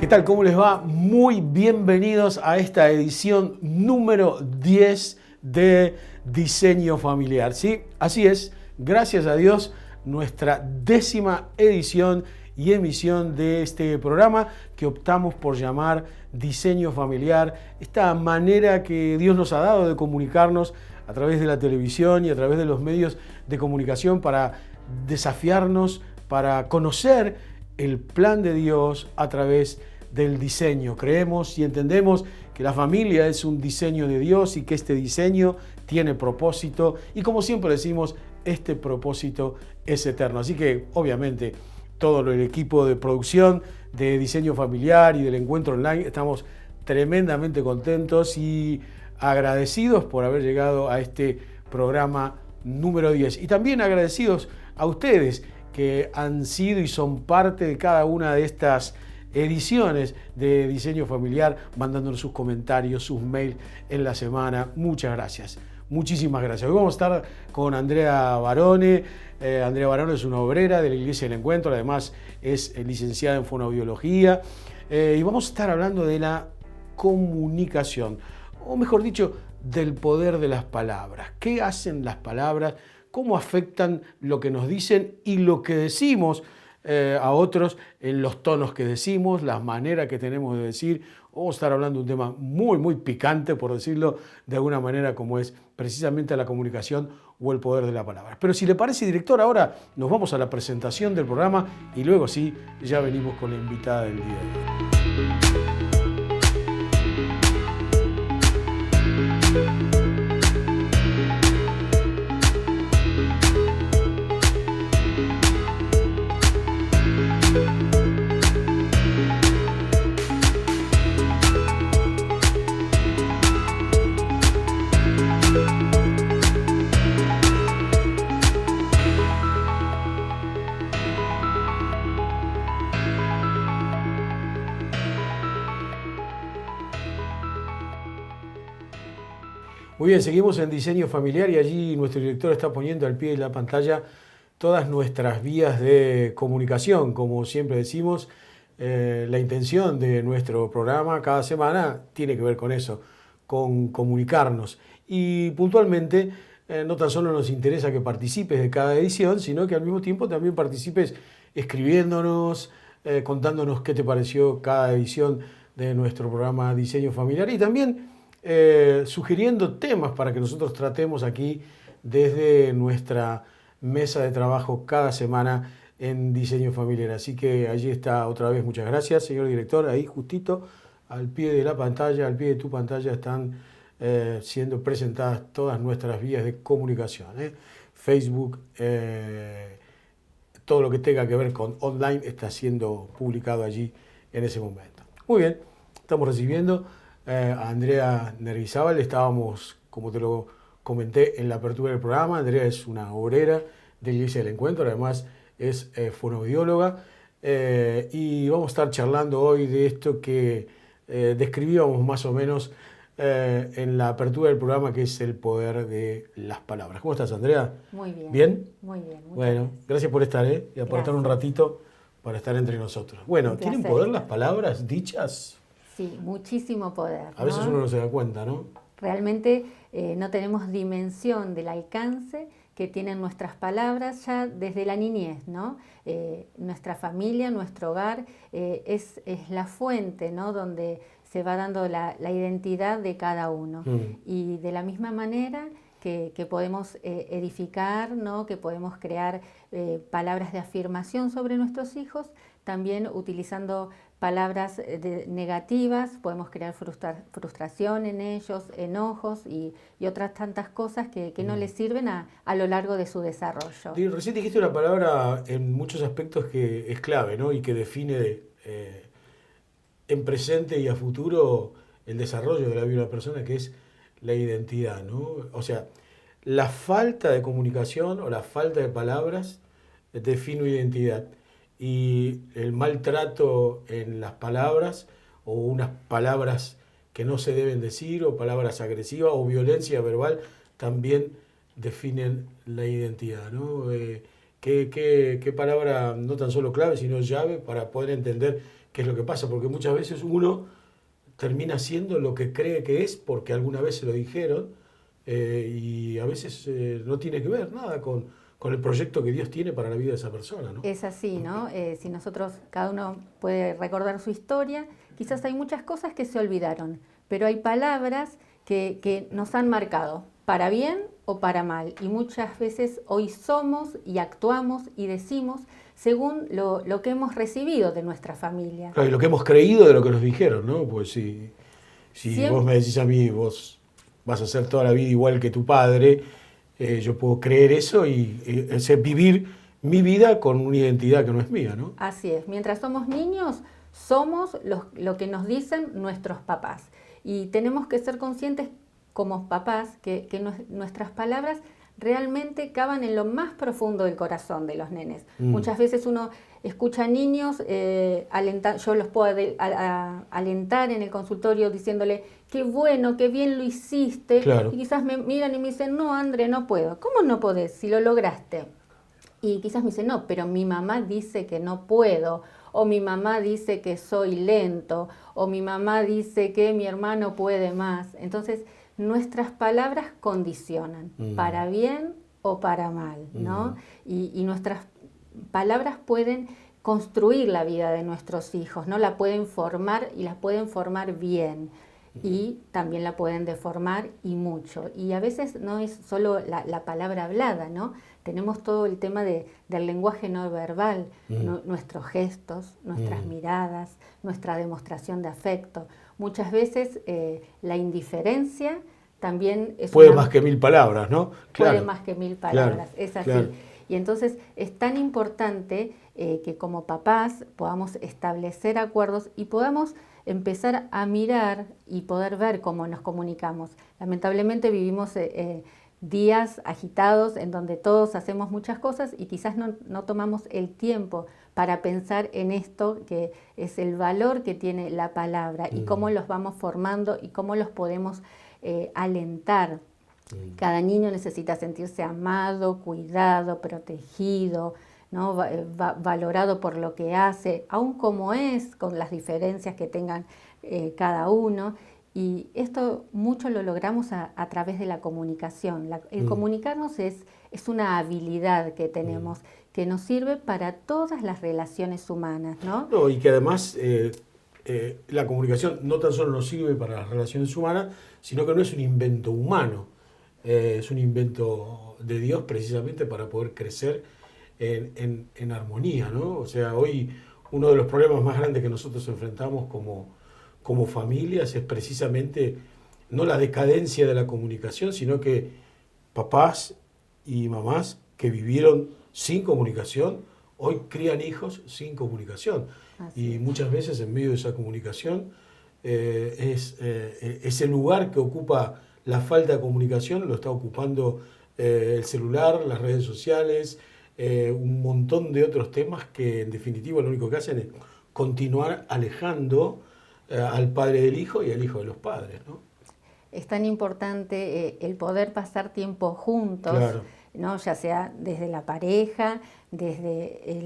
¿Qué tal? ¿Cómo les va? Muy bienvenidos a esta edición número 10 de Diseño Familiar. Sí, así es, gracias a Dios, nuestra 10ª edición y emisión de este programa que optamos por llamar Diseño Familiar, esta manera que Dios nos ha dado de comunicarnos a través de la televisión y a través de los medios de comunicación para desafiarnos, para conocer el plan de Dios a través del diseño. Creemos y entendemos que la familia es un diseño de Dios y que este diseño tiene propósito y, como siempre decimos, este propósito es eterno. Así que obviamente todo el equipo de producción de Diseño Familiar y del Encuentro Online estamos tremendamente contentos y agradecidos por haber llegado a este programa número 10 y también agradecidos a ustedes que han sido y son parte de cada una de estas ediciones de Diseño Familiar, mandándonos sus comentarios, sus mails en la semana. Muchas gracias. Muchísimas gracias. Hoy vamos a estar con Andrea Barone. Andrea Barone es una obrera de la Iglesia del Encuentro, además es licenciada en fonoaudiología. Y vamos a estar hablando de la comunicación, o mejor dicho, del poder de las palabras. ¿Qué hacen las palabras? ¿Cómo afectan lo que nos dicen y lo que decimos a otros en los tonos que decimos, las maneras que tenemos de decir? Vamos a estar hablando de un tema muy picante, por decirlo de alguna manera, como es precisamente la comunicación o el poder de la palabra. Pero si le parece, director, ahora nos vamos a la presentación del programa y luego sí, ya venimos con la invitada del día de hoy. Muy bien, seguimos en Diseño Familiar y allí nuestro director está poniendo al pie de la pantalla todas nuestras vías de comunicación. Como siempre decimos, la intención de nuestro programa cada semana tiene que ver con eso, con comunicarnos. Y puntualmente, no tan solo nos interesa que participes de cada edición, sino que al mismo tiempo también participes escribiéndonos, contándonos qué te pareció cada edición de nuestro programa Diseño Familiar y también sugiriendo temas para que nosotros tratemos aquí desde nuestra mesa de trabajo cada semana en Diseño Familiar. Así que allí está otra vez. Muchas gracias, señor director. Ahí justito al pie de la pantalla, al pie de tu pantalla están siendo presentadas todas nuestras vías de comunicación. Facebook, todo lo que tenga que ver con online está siendo publicado allí en ese momento. Muy bien, estamos recibiendo a Andrea Nervizábal. Estábamos, como te lo comenté en la apertura del programa, Andrea es una obrera de la Iglesia del Encuentro, además es fonoaudióloga, y vamos a estar charlando hoy de esto que describíamos más o menos en la apertura del programa, que es el poder de las palabras. ¿Cómo estás, Andrea? Muy bien. ¿Bien? Muy bien. Bueno, gracias por estar, y por estar un ratito para estar entre nosotros. Bueno, ¿tienen poder las palabras dichas? Sí, muchísimo poder, ¿no? A veces uno no se da cuenta, ¿no? Realmente no tenemos dimensión del alcance que tienen nuestras palabras ya desde la niñez, ¿no? Nuestra familia, nuestro hogar es la fuente, ¿no? Donde se va dando la identidad de cada uno. Y de la misma manera que podemos edificar, ¿no? Que podemos crear palabras de afirmación sobre nuestros hijos, también utilizando palabras negativas, podemos crear frustración en ellos, enojos y otras tantas cosas que no les sirven a lo largo de su desarrollo. Recién dijiste una palabra en muchos aspectos que es clave, ¿no? Y que define en presente y a futuro el desarrollo de la vida de una persona, que es la identidad, ¿no? O sea, la falta de comunicación o la falta de palabras define una identidad. Y el maltrato en las palabras o unas palabras que no se deben decir o palabras agresivas o violencia verbal también definen la identidad, ¿no? Qué palabra no tan solo clave, sino llave para poder entender qué es lo que pasa, porque muchas veces uno termina siendo lo que cree que es porque alguna vez se lo dijeron y a veces no tiene que ver nada con el proyecto que Dios tiene para la vida de esa persona, ¿no? Es así, ¿no? Si nosotros, cada uno puede recordar su historia, quizás hay muchas cosas que se olvidaron, pero hay palabras que nos han marcado, para bien o para mal. Y muchas veces hoy somos y actuamos y decimos según lo que hemos recibido de nuestra familia. Claro, y lo que hemos creído de lo que nos dijeron, ¿no? Pues si Siempre, vos me decís a mí, vos vas a ser toda la vida igual que tu padre, yo puedo creer eso y vivir mi vida con una identidad que no es mía, ¿no? así es, mientras somos niños, somos lo que nos dicen nuestros papás. Y tenemos que ser conscientes como papás que nuestras palabras realmente cavan en lo más profundo del corazón de los nenes. Muchas veces uno escucha niños, yo los puedo alentar en el consultorio diciéndole, qué bueno, qué bien lo hiciste. Claro. Y quizás me miran y me dicen, no, André, no puedo. ¿Cómo no podés si lo lograste? Y quizás me dicen, no, pero mi mamá dice que no puedo, o mi mamá dice que soy lento, o mi mamá dice que mi hermano puede más. Entonces, nuestras palabras condicionan, para bien o para mal, ¿no? Y nuestras palabras pueden construir la vida de nuestros hijos, ¿no? La pueden formar y la pueden formar bien. Y también la pueden deformar y mucho. Y a veces no es solo la palabra hablada, ¿no? Tenemos todo el tema del lenguaje no verbal, nuestros gestos, nuestras miradas, nuestra demostración de afecto. Muchas veces la indiferencia también es puede más que 1000 palabras, ¿no? Puede Claro, más que 1000 palabras, claro, es así. claro. Y entonces es tan importante que como papás podamos establecer acuerdos y podamos empezar a mirar y poder ver cómo nos comunicamos. Lamentablemente vivimos días agitados en donde todos hacemos muchas cosas y quizás no tomamos el tiempo para pensar en esto que es el valor que tiene la palabra y cómo los vamos formando y cómo los podemos alentar. Cada niño necesita sentirse amado, cuidado, protegido, ¿no? Valorado por lo que hace, aun como es, con las diferencias que tengan cada uno. Y esto mucho lo logramos a través de la comunicación. El comunicarnos es una habilidad que tenemos, que nos sirve para todas las relaciones humanas, ¿no? No, y que además la comunicación no tan solo nos sirve para las relaciones humanas, sino que no es un invento humano. Es un invento de Dios precisamente para poder crecer en armonía, ¿no? O sea, hoy uno de los problemas más grandes que nosotros enfrentamos como familias es precisamente no la decadencia de la comunicación, sino que papás y mamás que vivieron sin comunicación, hoy crían hijos sin comunicación. Así y muchas veces en medio de esa comunicación ese lugar que ocupa la falta de comunicación lo está ocupando el celular, las redes sociales, un montón de otros temas que en definitiva lo único que hacen es continuar alejando al padre del hijo y al hijo de los padres, ¿no? Es tan importante el poder pasar tiempo juntos, claro, ¿no? Ya sea desde la pareja, desde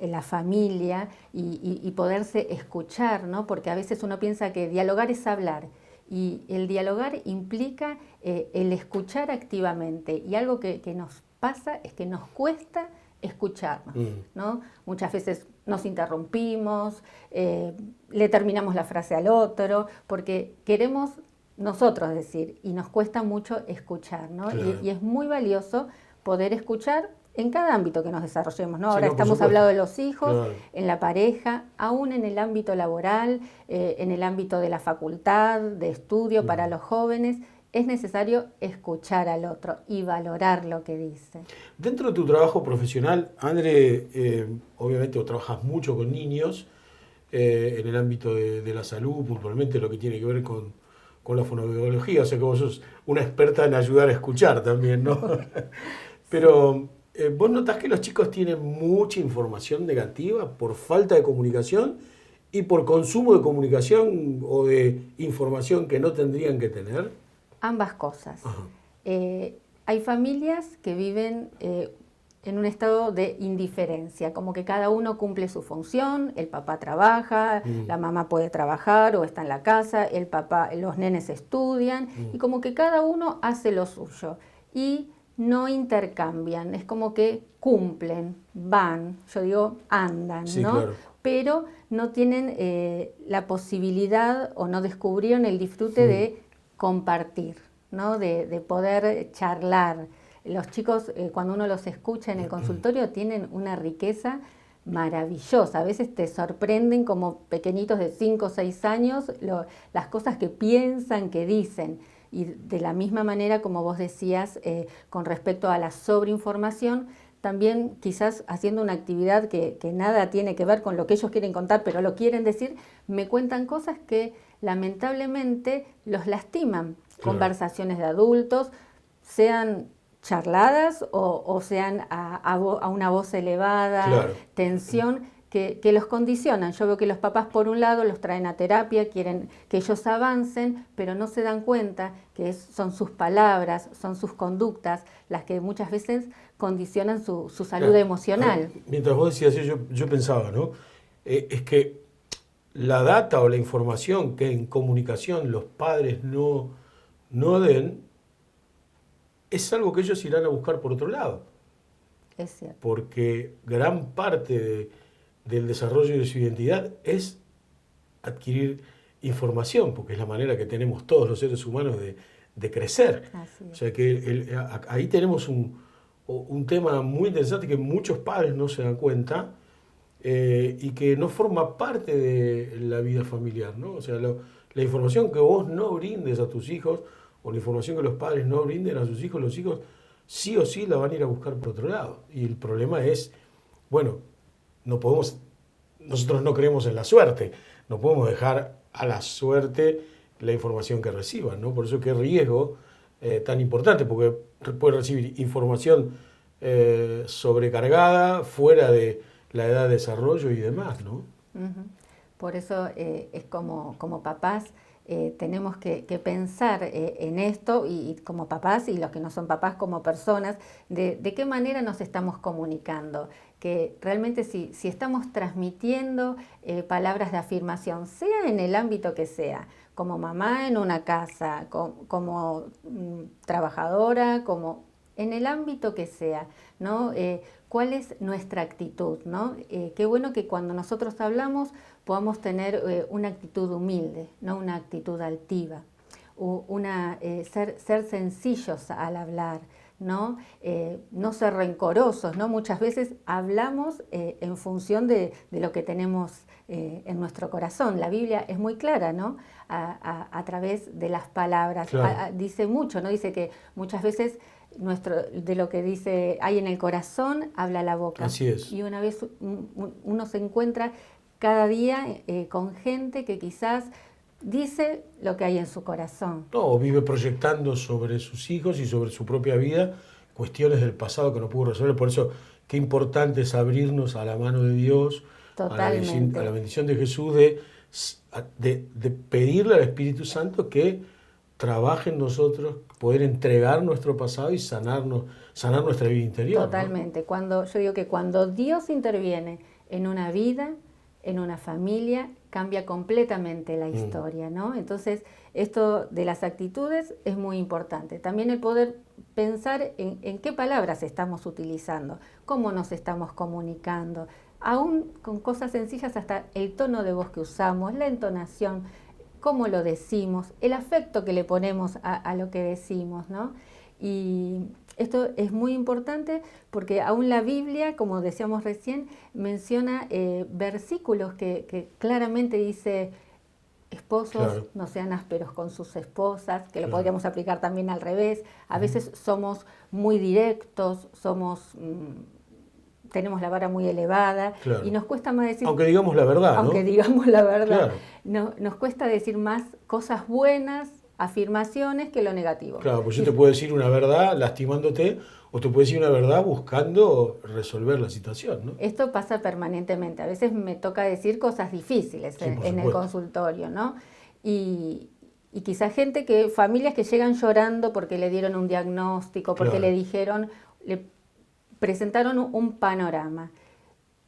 la familia y poderse escuchar, ¿no? Porque a veces uno piensa que dialogar es hablar. Y el dialogar implica el escuchar activamente. Y algo que nos pasa es que nos cuesta escucharnos, ¿no? Muchas veces nos interrumpimos, le terminamos la frase al otro, porque queremos nosotros decir, y nos cuesta mucho escuchar, ¿no? Claro. Y es muy valioso poder escuchar en cada ámbito que nos desarrollemos, ¿no? Ahora estamos hablando de los hijos, claro, en la pareja, aún en el ámbito laboral, en el ámbito de la facultad, de estudio para los jóvenes. Es necesario escuchar al otro y valorar lo que dice. Dentro de tu trabajo profesional, André, obviamente vos trabajas mucho con niños, en el ámbito de la salud, puntualmente lo que tiene que ver con la fonoaudiología, o sea que vos sos una experta en ayudar a escuchar también, ¿no? Pero vos notás que los chicos tienen mucha información negativa por falta de comunicación y por consumo de comunicación o de información que no tendrían que tener. Ambas cosas. Hay familias que viven en un estado de indiferencia, como que cada uno cumple su función, el papá trabaja, la mamá puede trabajar o está en la casa, el papá, los nenes estudian, y como que cada uno hace lo suyo y no intercambian, es como que cumplen, van, yo digo andan, Sí, ¿no? claro. Pero no tienen la posibilidad o no descubrieron el disfrute de compartir, ¿no? De poder charlar. Los chicos, cuando uno los escucha en el consultorio, tienen una riqueza maravillosa. A veces te sorprenden como pequeñitos de 5 o 6 años las cosas que piensan, que dicen. Y de la misma manera, como vos decías, con respecto a la sobreinformación, también quizás haciendo una actividad que nada tiene que ver con lo que ellos quieren contar, pero lo quieren decir, me cuentan cosas que lamentablemente los lastiman. Claro. Conversaciones de adultos, sean charladas o sean a una voz elevada, Claro. tensión, que los condicionan. Yo veo que los papás por un lado los traen a terapia, quieren que ellos avancen, pero no se dan cuenta que son sus palabras, son sus conductas las que muchas veces condicionan su salud Claro. emocional. Mientras vos decías eso, yo pensaba, ¿no? Es que la data o la información que en comunicación los padres no den, es algo que ellos irán a buscar por otro lado. Es cierto. Porque gran parte del desarrollo de su identidad es adquirir información, porque es la manera que tenemos todos los seres humanos de crecer. Así es. O sea que ahí tenemos un tema muy interesante que muchos padres no se dan cuenta y que no forma parte de la vida familiar, ¿no? O sea, la información que vos no brindes a tus hijos o la información que los padres no brinden a sus hijos, los hijos sí o sí la van a ir a buscar por otro lado. Y el problema es, bueno, nosotros no creemos en la suerte, no podemos dejar a la suerte la información que reciban, ¿no? Por eso qué riesgo tan importante, porque puede recibir información sobrecargada, fuera de la edad de desarrollo y demás, ¿no? Uh-huh. Por eso es como papás tenemos que pensar en esto y como papás y los que no son papás como personas, de qué manera nos estamos comunicando, que realmente si estamos transmitiendo palabras de afirmación, sea en el ámbito que sea, como mamá en una casa, como trabajadora, como en el ámbito que sea, ¿no? ¿Cuál es nuestra actitud, ¿no? Qué bueno que cuando nosotros hablamos podamos tener una actitud humilde, no una actitud altiva, ser sencillos al hablar, ¿no? No ser rencorosos, ¿no? Muchas veces hablamos en función de lo que tenemos en nuestro corazón. La Biblia es muy clara, ¿no? A través de las palabras. Claro. Dice mucho, ¿no? Dice que muchas veces de lo que dice hay en el corazón, habla la boca. Así es. Y una vez uno se encuentra cada día con gente que quizás dice lo que hay en su corazón. No, vive proyectando sobre sus hijos y sobre su propia vida cuestiones del pasado que no pudo resolver. Por eso, qué importante es abrirnos a la mano de Dios, Totalmente. a la bendición de Jesús, de pedirle al Espíritu Santo que trabaje en nosotros, poder entregar nuestro pasado y sanar nuestra vida interior. Totalmente. ¿No? Yo digo que cuando Dios interviene en una vida, en una familia, cambia completamente la historia, ¿no? Entonces, esto de las actitudes es muy importante. También el poder pensar en qué palabras estamos utilizando, cómo nos estamos comunicando, aún con cosas sencillas, hasta el tono de voz que usamos, la entonación, cómo lo decimos, el afecto que le ponemos a lo que decimos, ¿no? Y esto es muy importante porque aún la Biblia, como decíamos recién, menciona versículos que claramente dice: esposos, Claro. no sean ásperos con sus esposas, que lo podríamos aplicar también al revés. A veces somos muy directos, tenemos la vara muy elevada, Claro. y nos cuesta más decir... Aunque digamos la verdad, Aunque ¿no? digamos la verdad, Claro. nos cuesta decir más cosas buenas, afirmaciones, que lo negativo. Claro, pues yo te puedo decir una verdad lastimándote o te puedo decir una verdad buscando resolver la situación, ¿no? Esto pasa permanentemente. A veces me toca decir cosas difíciles Sí, en el consultorio, ¿no? Y quizás familias que llegan llorando porque le dieron un diagnóstico, porque Claro. le dijeron, presentaron un panorama.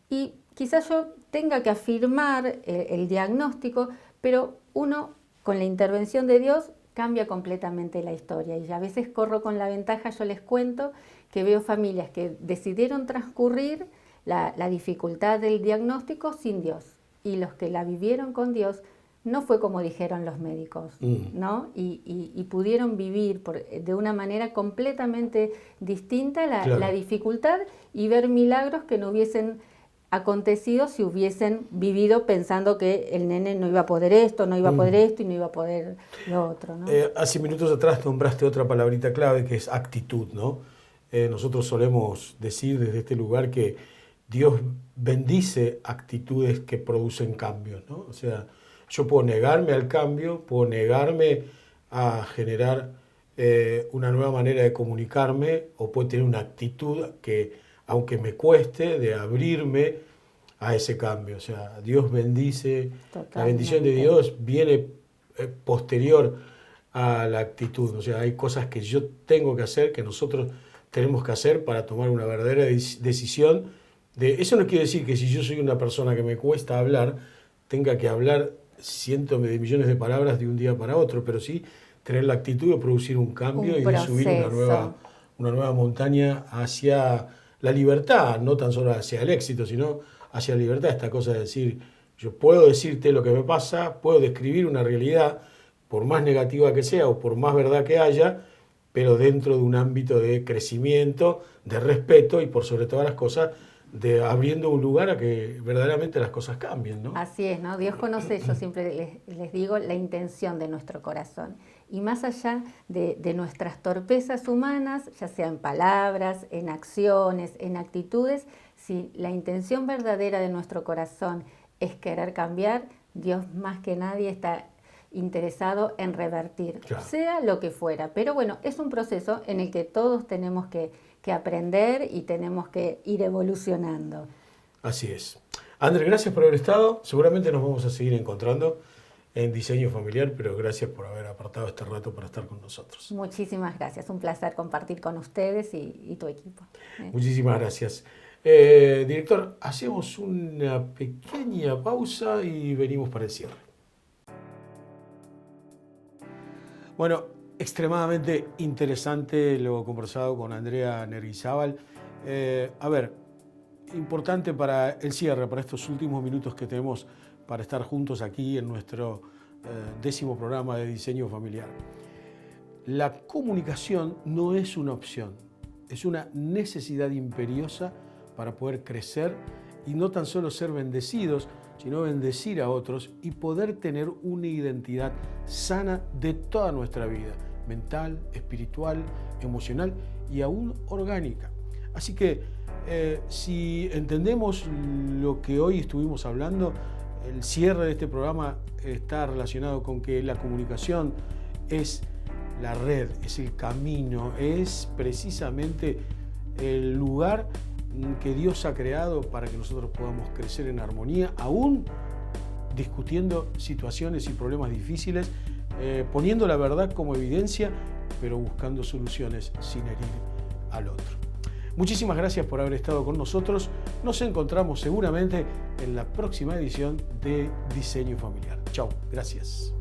Y quizás yo tenga que afirmar el diagnóstico, pero uno, con la intervención de Dios, cambia completamente la historia. Y a veces corro con la ventaja, yo les cuento, que veo familias que decidieron transcurrir la dificultad del diagnóstico sin Dios. Y los que la vivieron con Dios, no fue como dijeron los médicos, ¿no? Y pudieron vivir de una manera completamente distinta la dificultad y ver milagros que no hubiesen acontecido si hubiesen vivido pensando que el nene no iba a poder esto, no iba a poder esto y no iba a poder lo otro, ¿no? Hace minutos atrás nombraste otra palabrita clave que es actitud, ¿no? Nosotros solemos decir desde este lugar que Dios bendice actitudes que producen cambios, ¿no? O sea, yo puedo negarme al cambio, puedo negarme a generar una nueva manera de comunicarme, o puedo tener una actitud que, aunque me cueste, de abrirme a ese cambio. O sea, Dios bendice, totalmente. La bendición de Dios viene posterior a la actitud. O sea, hay cosas que yo tengo que hacer, que nosotros tenemos que hacer para tomar una verdadera decisión. Eso no quiere decir que si yo soy una persona que me cuesta hablar, tenga que hablar cientos de millones de palabras de un día para otro, pero sí tener la actitud de producir un cambio y de subir una nueva montaña hacia la libertad, no tan solo hacia el éxito, sino hacia la libertad. Esta cosa de decir, yo puedo decirte lo que me pasa, puedo describir una realidad, por más negativa que sea o por más verdad que haya, pero dentro de un ámbito de crecimiento, de respeto y por sobre todas las cosas, de abriendo un lugar a que verdaderamente las cosas cambien, ¿no? Así es, ¿no? Dios conoce, yo siempre les digo, la intención de nuestro corazón. Y más allá de nuestras torpezas humanas, ya sea en palabras, en acciones, en actitudes, si la intención verdadera de nuestro corazón es querer cambiar, Dios más que nadie está interesado en revertir, claro, sea lo que fuera. Pero bueno, es un proceso en el que todos tenemos que aprender y tenemos que ir evolucionando. Así es. André, gracias por haber estado. Seguramente nos vamos a seguir encontrando en Diseño Familiar, pero gracias por haber apartado este rato para estar con nosotros. Muchísimas gracias. Un placer compartir con ustedes y tu equipo. Muchísimas gracias. Director, hacemos una pequeña pausa y venimos para el cierre. Bueno, extremadamente interesante lo conversado con Andrea Nerguizábal. A ver, importante para el cierre, para estos últimos minutos que tenemos para estar juntos aquí en nuestro 10º programa de Diseño Familiar. La comunicación no es una opción, es una necesidad imperiosa para poder crecer y no tan solo ser bendecidos, sino bendecir a otros y poder tener una identidad sana de toda nuestra vida, mental, espiritual, emocional y aún orgánica. Así que si entendemos lo que hoy estuvimos hablando, el cierre de este programa está relacionado con que la comunicación es la red, es el camino, es precisamente el lugar que Dios ha creado para que nosotros podamos crecer en armonía, aún discutiendo situaciones y problemas difíciles, poniendo la verdad como evidencia, pero buscando soluciones sin herir al otro. Muchísimas gracias por haber estado con nosotros. Nos encontramos seguramente en la próxima edición de Diseño Familiar. Chao, gracias.